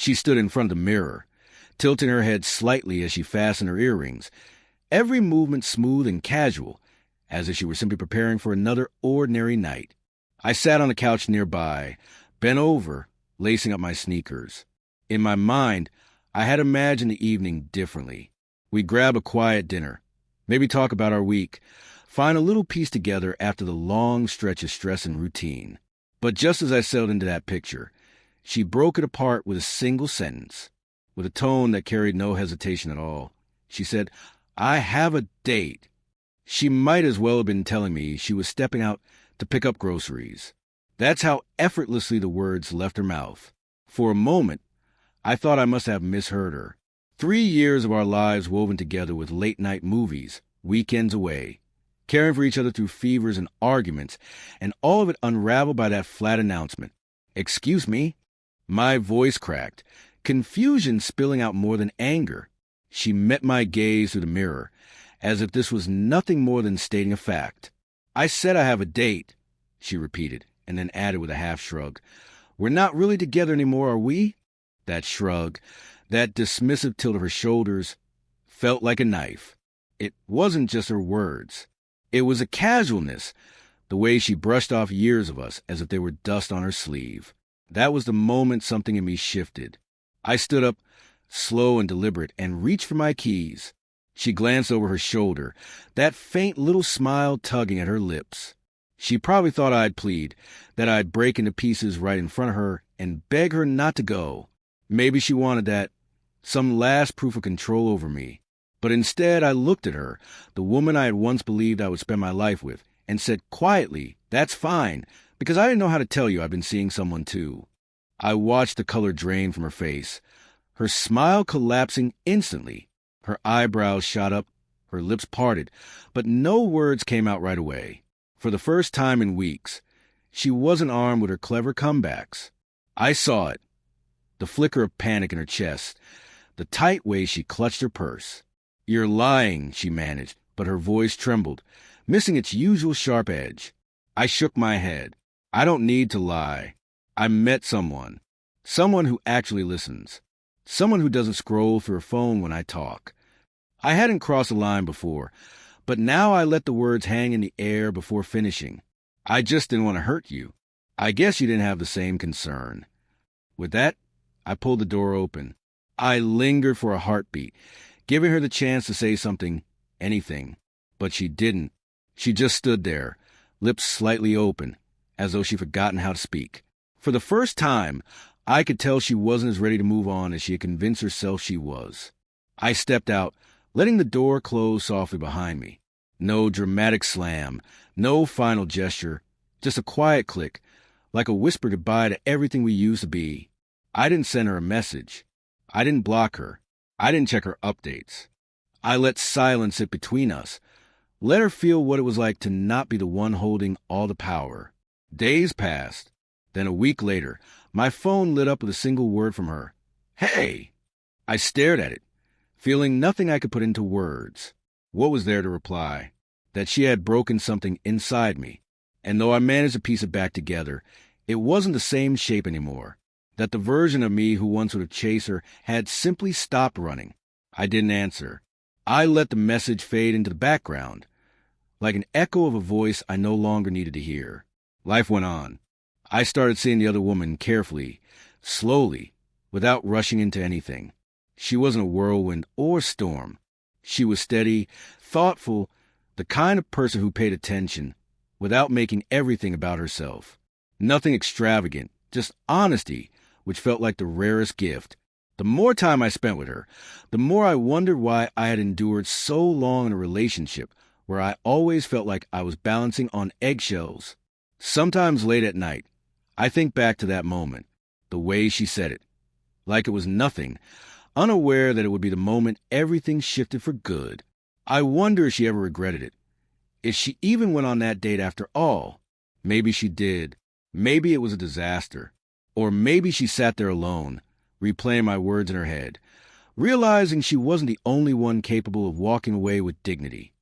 She stood in front of the mirror, tilting her head slightly as she fastened her earrings, every movement smooth and casual, as if she were simply preparing for another ordinary night. I sat on the couch nearby, bent over, lacing up my sneakers. In my mind, I had imagined the evening differently. We'd grab a quiet dinner, maybe talk about our week, find a little peace together after the long stretch of stress and routine. But just as I settled into that picture, she broke it apart with a single sentence, with a tone that carried no hesitation at all. She said, "I have a date." She might as well have been telling me she was stepping out to pick up groceries. That's how effortlessly the words left her mouth. For a moment, I thought I must have misheard her. 3 years of our lives woven together with late-night movies, weekends away, caring for each other through fevers and arguments, and all of it unraveled by that flat announcement. "Excuse me?" My voice cracked, confusion spilling out more than anger. She met my gaze through the mirror, as if this was nothing more than stating a fact. "I said I have a date," she repeated, and then added with a half shrug, "We're not really together anymore, are we?" That shrug, that dismissive tilt of her shoulders, felt like a knife. It wasn't just her words. It was a casualness, the way she brushed off years of us as if they were dust on her sleeve. That was the moment something in me shifted. I stood up, slow and deliberate, and reached for my keys. She glanced over her shoulder, that faint little smile tugging at her lips. She probably thought I'd plead, that I'd break into pieces right in front of her and beg her not to go. Maybe she wanted that, some last proof of control over me. But instead I looked at her, the woman I had once believed I would spend my life with, and said quietly, "That's fine, because I didn't know how to tell you I've been seeing someone too." I watched the color drain from her face, her smile collapsing instantly. Her eyebrows shot up, her lips parted, but no words came out right away. For the first time in weeks, she wasn't armed with her clever comebacks. I saw it, the flicker of panic in her chest, the tight way she clutched her purse. "You're lying," she managed, but her voice trembled, missing its usual sharp edge. I shook my head. "I don't need to lie. I met someone. Someone who actually listens. Someone who doesn't scroll through her phone when I talk." I hadn't crossed the line before, but now I let the words hang in the air before finishing. "I just didn't want to hurt you. I guess you didn't have the same concern." With that, I pulled the door open. I lingered for a heartbeat, giving her the chance to say something, anything. But she didn't. She just stood there, lips slightly open, as though she'd forgotten how to speak. For the first time, I could tell she wasn't as ready to move on as she had convinced herself she was. I stepped out, letting the door close softly behind me. No dramatic slam, no final gesture, just a quiet click, like a whisper goodbye to everything we used to be. I didn't send her a message. I didn't block her. I didn't check her updates. I let silence sit between us, let her feel what it was like to not be the one holding all the power. Days passed. Then a week later, my phone lit up with a single word from her. "Hey!" I stared at it, feeling nothing I could put into words. What was there to reply? That she had broken something inside me, and though I managed to piece it back together, it wasn't the same shape anymore. That the version of me who once would have chased her had simply stopped running. I didn't answer. I let the message fade into the background, like an echo of a voice I no longer needed to hear. Life went on. I started seeing the other woman carefully, slowly, without rushing into anything. She wasn't a whirlwind or storm. She was steady, thoughtful, the kind of person who paid attention, without making everything about herself. Nothing extravagant, just honesty, which felt like the rarest gift. The more time I spent with her, the more I wondered why I had endured so long in a relationship where I always felt like I was balancing on eggshells. Sometimes late at night, I think back to that moment, the way she said it, like it was nothing, unaware that it would be the moment everything shifted for good. I wonder if she ever regretted it. If she even went on that date after all. Maybe she did. Maybe it was a disaster. Or maybe she sat there alone, replaying my words in her head, realizing she wasn't the only one capable of walking away with dignity.